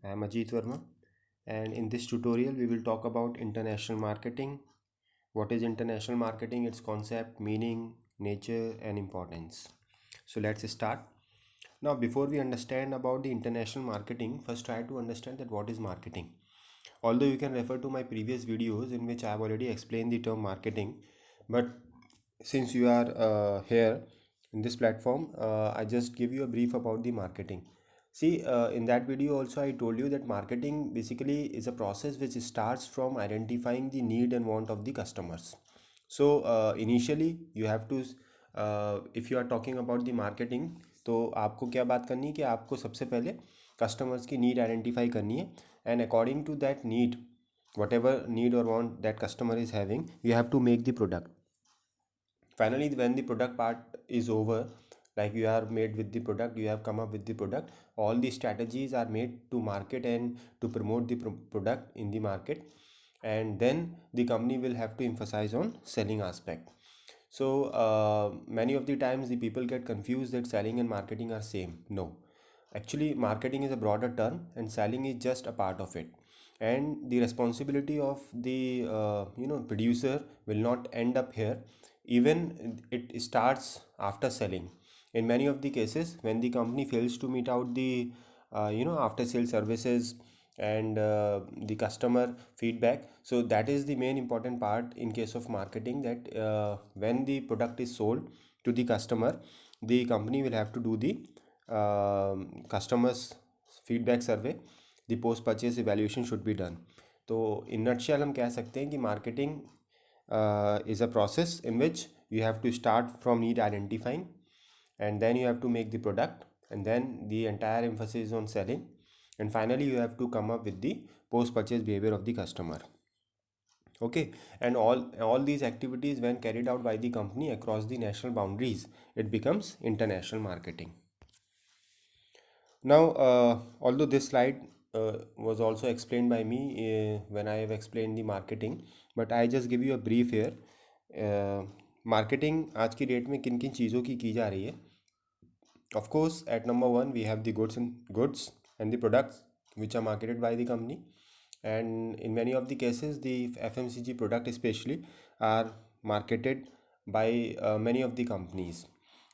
I am Ajit Verma, and in this tutorial we will talk about international marketing. What is international marketing, its concept, meaning, nature and importance. So let's start. Now before we understand about the international marketing, first try to understand that what is marketing. Although you can refer to my previous videos in which I have already explained the term marketing, but since you are here in this platform, I just give you a brief about the marketing. See, in that video also I told you that marketing basically is a process which starts from identifying the need and want of the customers. So initially you have to, if you are talking about the marketing, तो आपको क्या बात करनी है कि आपको सबसे पहले कस्टमर्स की नीड आइडेंटिफाई करनी है, and according to that need, whatever need or want that customer is having, you have to make the product. Finally, when the product part is over, like you are made with the product, you have come up with the product, all the strategies are made to market and to promote the product in the market, and then the company will have to emphasize on selling aspect. So many of the times the people get confused that selling and marketing are same. No, actually marketing is a broader term and selling is just a part of it, and the responsibility of the producer will not end up here. Even it starts after selling. In many of the cases, when the company fails to meet out the after sale services and the customer feedback, so that is the main important part in case of marketing, that when the product is sold to the customer, the company will have to do the customers feedback survey. The post purchase evaluation should be done. तो in nutshell हम कह सकते हैं कि marketing is a process in which you have to start from need identifying, and then you have to make the product, and then the entire emphasis on selling, and finally you have to come up with the post purchase behavior of the customer. Okay, and all these activities when carried out by the company across the national boundaries, it becomes international marketing. Now, although this slide was also explained by me when I have explained the marketing, but I just give you a brief here. Marketing आज की date में किन किन चीज़ों की जा रही है. Of course, at number one we have the goods and the products which are marketed by the company, and in many of the cases the FMCG product especially are marketed by many of the companies,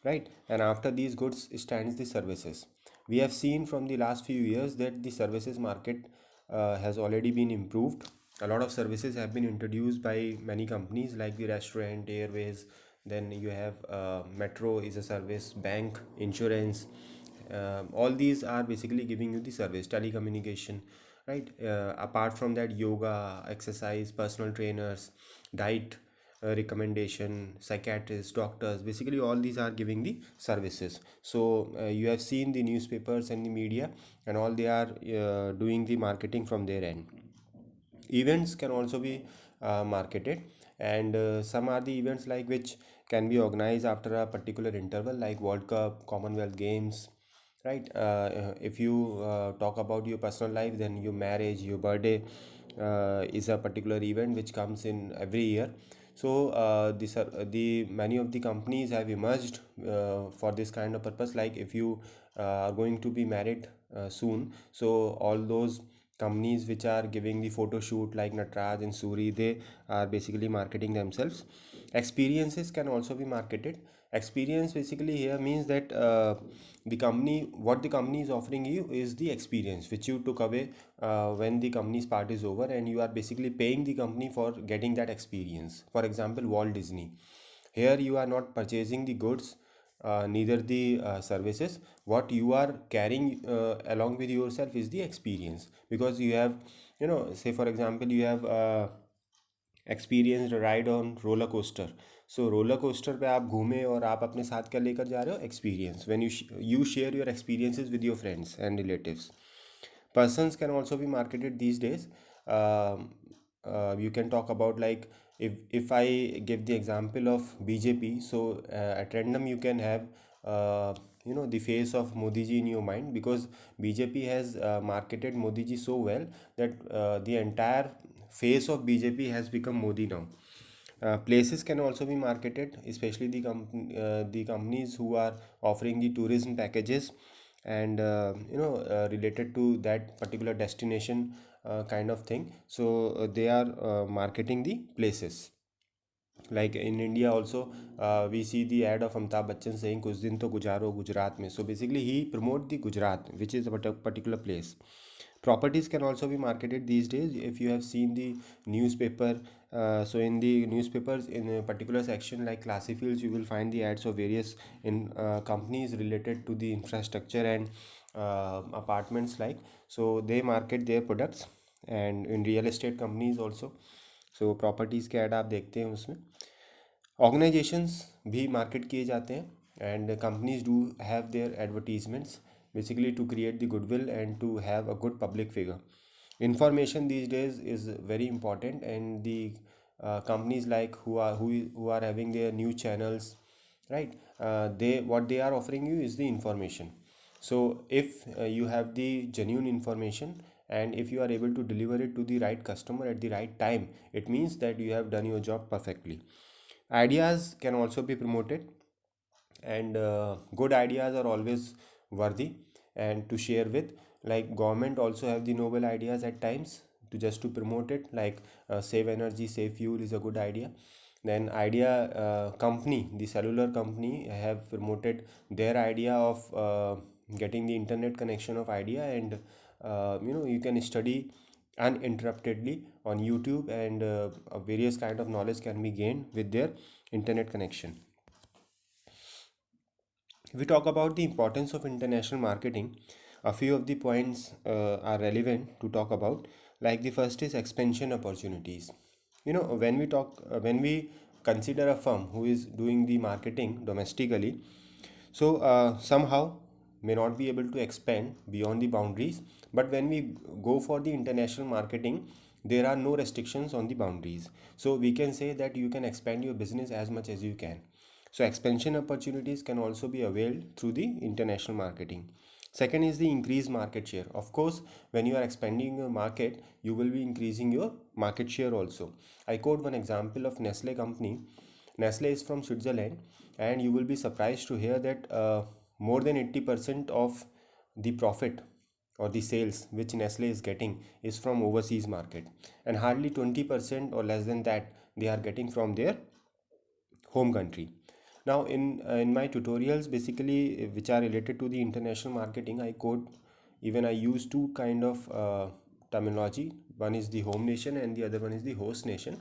right? And after these goods stands the services. We have seen from the last few years that the services market has already been improved. A lot of services have been introduced by many companies like the restaurant, airways, then you have metro is a service, bank, insurance. All these are basically giving you the service, telecommunication, right? Apart from that, yoga, exercise, personal trainers, diet recommendation, psychiatrists, doctors, basically all these are giving the services. So you have seen the newspapers and the media, and all they are doing the marketing from their end. Events can also be marketed, and some are the events like which can be organized after a particular interval, like World Cup, Commonwealth Games, right? If you talk about your personal life, then your marriage, your birthday is a particular event which comes in every year. So the many of the companies have emerged for this kind of purpose. Like if you are going to be married soon, so all those companies which are giving the photo shoot like Natraj and Suri, they are basically marketing themselves. Experiences can also be marketed. Experience basically here means that what the company is offering you is the experience which you took away when the company's part is over, and you are basically paying the company for getting that experience. For example, Walt Disney, here you are not purchasing the goods, neither the services. What you are carrying along with yourself is the experience, because you have, say for example, you have experienced a ride on roller coaster. So roller coaster पे आप घूमे और आप अपने साथ क्या लेकर जा रहे हो, experience. When you share your experiences with your friends and relatives. Persons can also be marketed these days. You can talk about, like, if I give the example of BJP, so at random you can have the face of Modi ji in your mind, because BJP has marketed Modi ji so well that the entire face of BJP has become Modi now. Places can also be marketed, especially the companies who are offering the tourism packages, and related to that particular destination kind of thing. So they are marketing the places. Like in India also, we see the ad of Amitabh Bachchan saying कुछ दिन तो गुजारो गुजरात में. So basically he promote the Gujarat, which is a particular place. Properties can also be marketed these days. If you have seen the newspaper, so in the newspapers, in a particular section like classy fields, you will find the ads of various in companies related to the infrastructure and apartments, like, so they market their products. And in real estate companies also, so properties के add आप देखते हैं उसमें. Organisations भी market किए जाते हैं, and companies do have their advertisements basically to create the goodwill and to have a good public figure. Information these days is very important, and the companies like who are having their news channels, right? They what they are offering you is the information. So if you have the genuine information, and if you are able to deliver it to the right customer at the right time, it means that you have done your job perfectly. Ideas can also be promoted, and good ideas are always worthy and to share with. Like government also have the noble ideas at times to just to promote it, like save energy, save fuel is a good idea. Then idea company, the cellular company have promoted their idea of getting the internet connection of idea, and you can study uninterruptedly on YouTube, and various kind of knowledge can be gained with their internet connection. If we talk about the importance of international marketing, a few of the points are relevant to talk about. Like the first is expansion opportunities. When we consider a firm who is doing the marketing domestically, so somehow may not be able to expand beyond the boundaries. But when we go for the international marketing, there are no restrictions on the boundaries. So we can say that you can expand your business as much as you can. So expansion opportunities can also be availed through the international marketing. Second is the increased market share. Of course, when you are expanding your market, you will be increasing your market share also. I quote one example of Nestle company. Nestle is from Switzerland, and you will be surprised to hear that more than 80% of the profit or the sales which Nestle is getting is from overseas market, and hardly 20% or less than that they are getting from their home country. Now in my tutorials, basically, which are related to the international marketing, I quote, even I use two kind of terminology. One is the home nation and the other one is the host nation.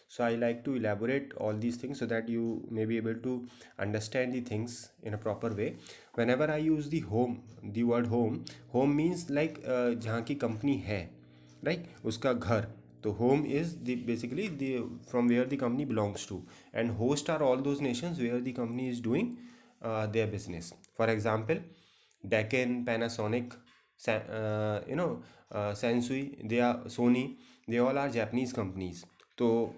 So I like to elaborate all these things so that you may be able to understand the things in a proper way. Whenever I use the word home means like जहाँ की company है, right, उसका घर. तो home is the basically the from where the company belongs to, and host are all those nations where the company is doing their business. For example, Deccan, Panasonic, Sansui, they are Sony, they all are Japanese companies. So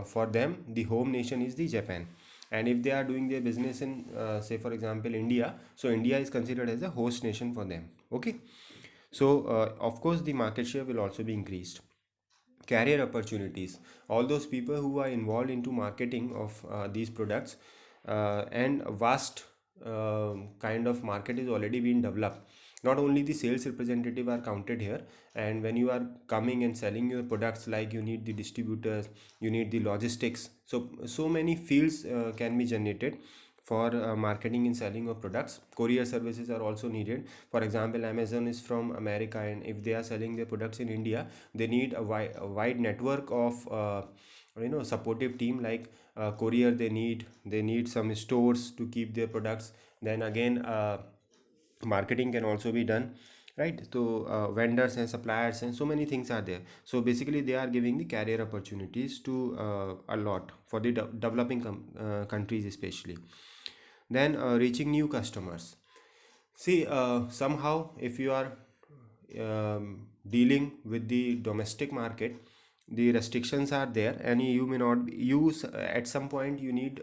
for them, the home nation is the Japan. And if they are doing their business in, say for example, India, so India is considered as a host nation for them. Okay. So of course, the market share will also be increased. Career opportunities, all those people who are involved into marketing of these products, and vast kind of market is already been developed. Not only the sales representative are counted here, and when you are coming and selling your products, like you need the distributors, you need the logistics, so many fields can be generated for marketing and selling of products. Courier services are also needed. For example, Amazon is from America, and if they are selling their products in India, they need a wide network of supportive team, like courier. They need some stores to keep their products. Then again, marketing can also be done, right? So vendors and suppliers and so many things are there. So basically they are giving the career opportunities to a lot for the developing countries especially. Then reaching new customers. See, somehow if you are dealing with the domestic market, the restrictions are there, and you may not use at some point you need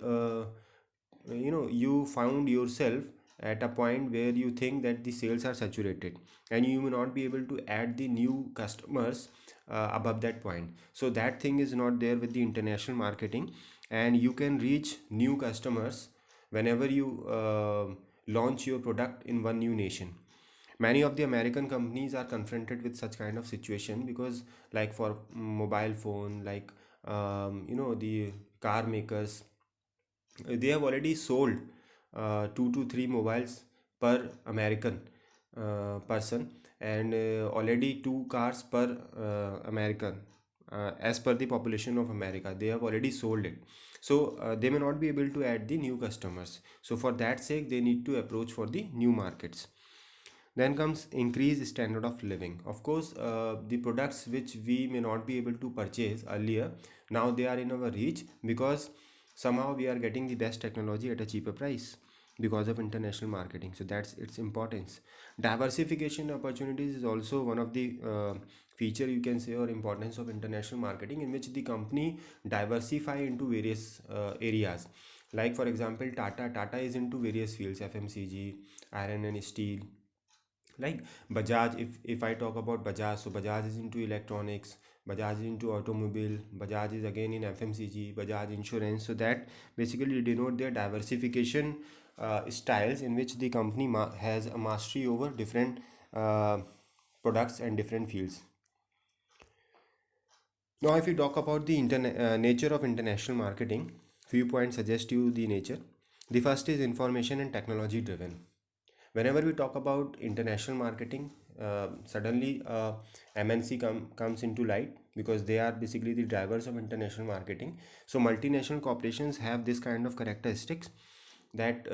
you found yourself at a point where you think that the sales are saturated, and you may not be able to add the new customers above that point. So that thing is not there with the international marketing, and you can reach new customers whenever you launch your product in one new nation. Many of the American companies are confronted with such kind of situation because, like for mobile phone, like the car makers, they have already sold 2 to 3 mobiles per American person, and already 2 cars per American. As per the population of America, they have already sold it. So they may not be able to add the new customers. So for that sake, they need to approach for the new markets. Then comes increased standard of living. Of course, the products which we may not be able to purchase earlier, now they are in our reach because somehow we are getting the best technology at a cheaper price because of international marketing. So that's its importance. Diversification opportunities is also one of the feature, you can say, or importance of international marketing, in which the company diversify into various areas. Like for example, Tata is into various fields: FMCG, iron and steel. Like Bajaj, if I talk about Bajaj, so Bajaj is into electronics, Bajaj is into automobile, Bajaj is again in FMCG, Bajaj insurance. So that basically denote their diversification styles, in which the company has a mastery over different uh, products and different fields. Now if you talk about the nature of international marketing, few points suggest you the nature. The first is information and technology driven. Whenever we talk about international marketing, suddenly MNC comes into light because they are basically the drivers of international marketing. So multinational corporations have this kind of characteristics that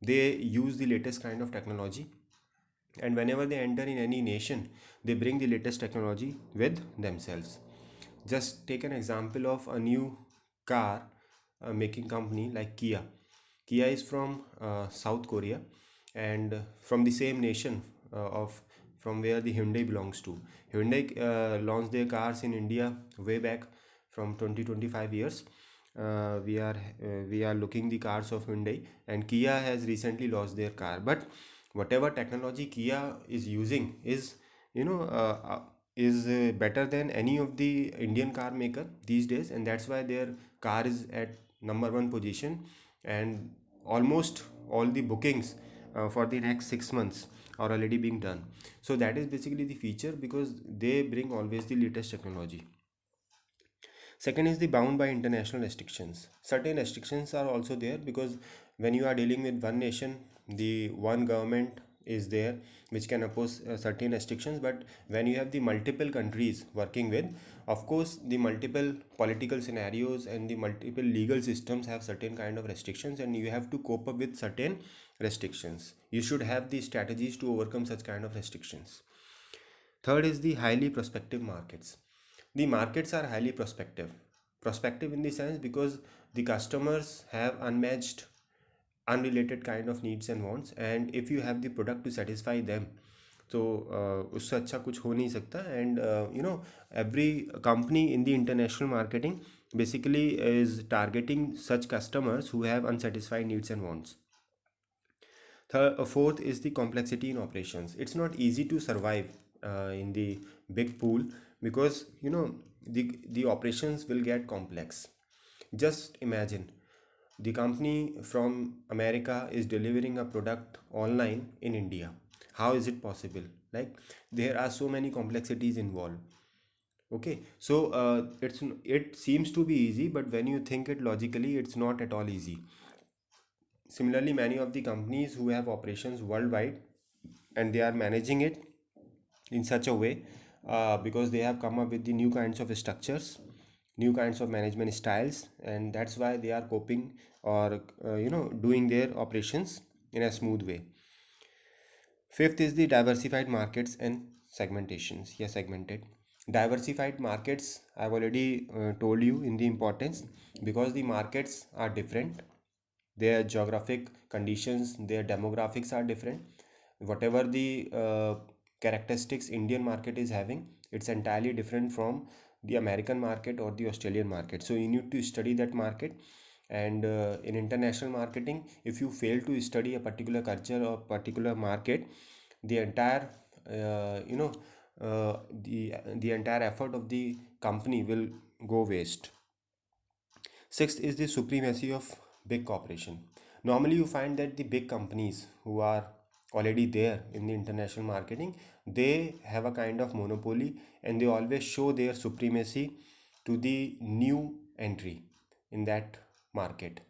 they use the latest kind of technology, and whenever they enter in any nation, they bring the latest technology with themselves. Just take an example of a new car making company like Kia. Kia is from South Korea, and from the same nation of from where the Hyundai belongs to. Hyundai launched their cars in India way back from 20-25 years. We are looking the cars of Hyundai, and Kia has recently launched their car. But whatever technology Kia is using is, you know uh, uh, better than any of the Indian car maker these days, and that's why their car is at number one position, and almost all the bookings for the next 6 months are already being done. So that is basically the feature, because they bring always the latest technology. Second is the bound by international restrictions. Certain restrictions are also there because when you are dealing with one nation, the one government is there which can oppose certain restrictions. But when you have the multiple countries working with, of course, the multiple political scenarios and the multiple legal systems have certain kind of restrictions, and you have to cope up with certain restrictions. You should have the strategies to overcome such kind of restrictions. Third is the highly prospective markets. The markets are highly prospective. Prospective in the sense because the customers have unmatched, unrelated kind of needs and wants, and if you have the product to satisfy them, तो उससे अच्छा कुछ हो नहीं सकता. And every company in the international marketing basically is targeting such customers who have unsatisfied needs and wants. Fourth is the complexity in operations. It's not easy to survive in the big pool, because the operations will get complex. Just imagine the company from America is delivering a product online in India. How is it possible? Like, there are so many complexities involved. Okay, so it seems to be easy, but when you think it logically, it's not at all easy. Similarly, many of the companies who have operations worldwide, and they are managing it in such a way because they have come up with the new kinds of structures, new kinds of management styles, and that's why they are coping, or doing their operations in a smooth way. Fifth is the diversified markets and segmentations. Yes, segmented. Diversified markets, I've already told you in the importance, because the markets are different, their geographic conditions, their demographics are different. Whatever the characteristics Indian market is having, it's entirely different from the American market or the Australian market. So you need to study that market. And in international marketing, if you fail to study a particular culture or particular market, the entire you know the entire effort of the company will go waste. Sixth is the supremacy of big corporation. Normally, you find that the big companies who are already there in the international marketing, they have a kind of monopoly, and they always show their supremacy to the new entry in that market.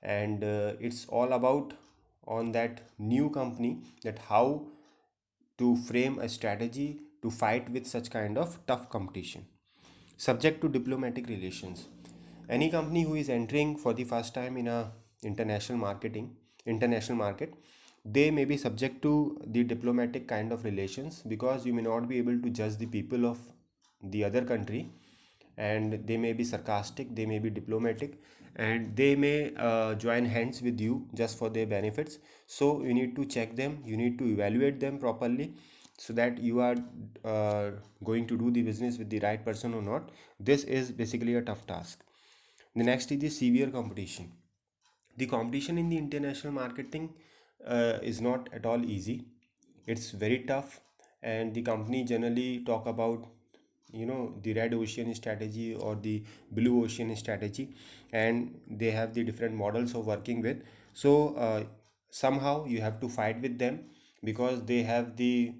And it's all about on that new company, that how to frame a strategy to fight with such kind of tough competition. Subject to diplomatic relations. Any company who is entering for the first time in a international market, they may be subject to the diplomatic kind of relations, because you may not be able to judge the people of the other country, and they may be sarcastic, they may be diplomatic, and they may join hands with you just for their benefits. So you need to check them, you need to evaluate them properly, so that you are going to do the business with the right person or not. This is basically a tough task. The next is the severe competition. The competition in the international marketing is not at all easy. It's very tough, and the company generally talk about, the red ocean strategy or the blue ocean strategy, and they have the different models of working with. So somehow you have to fight with them, because they have the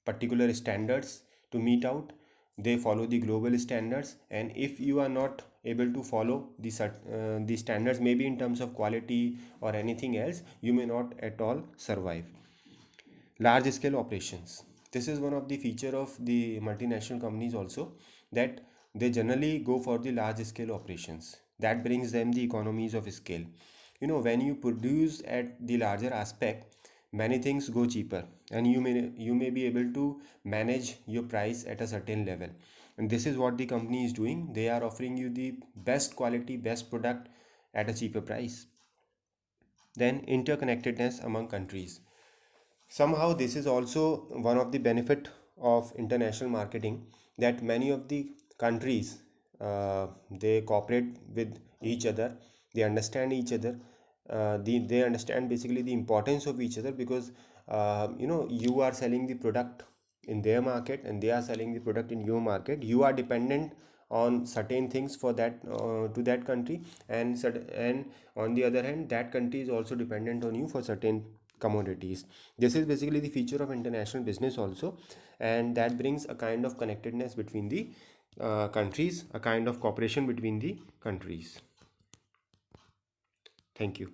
particular standards to meet out. They follow the global standards, and if you are not able to follow the standards, maybe in terms of quality or anything else, you may not at all survive. Large scale operations. This is one of the feature of the multinational companies also, that they generally go for the large scale operations. That brings them the economies of scale. When you produce at the larger aspect, many things go cheaper, and you may be able to manage your price at a certain level. And this is what the company is doing. They are offering you the best quality, best product at a cheaper price. Then interconnectedness among countries. Somehow this is also one of the benefit of international marketing, that many of the countries, they cooperate with each other, they understand each other, they understand basically the importance of each other, because you are selling the product in their market, and they are selling the product in your market. You are dependent on certain things for that, to that country, and on the other hand, that country is also dependent on you for certain commodities. This is basically the feature of international business also, and that brings a kind of connectedness between the countries, a kind of cooperation between the countries. Thank you.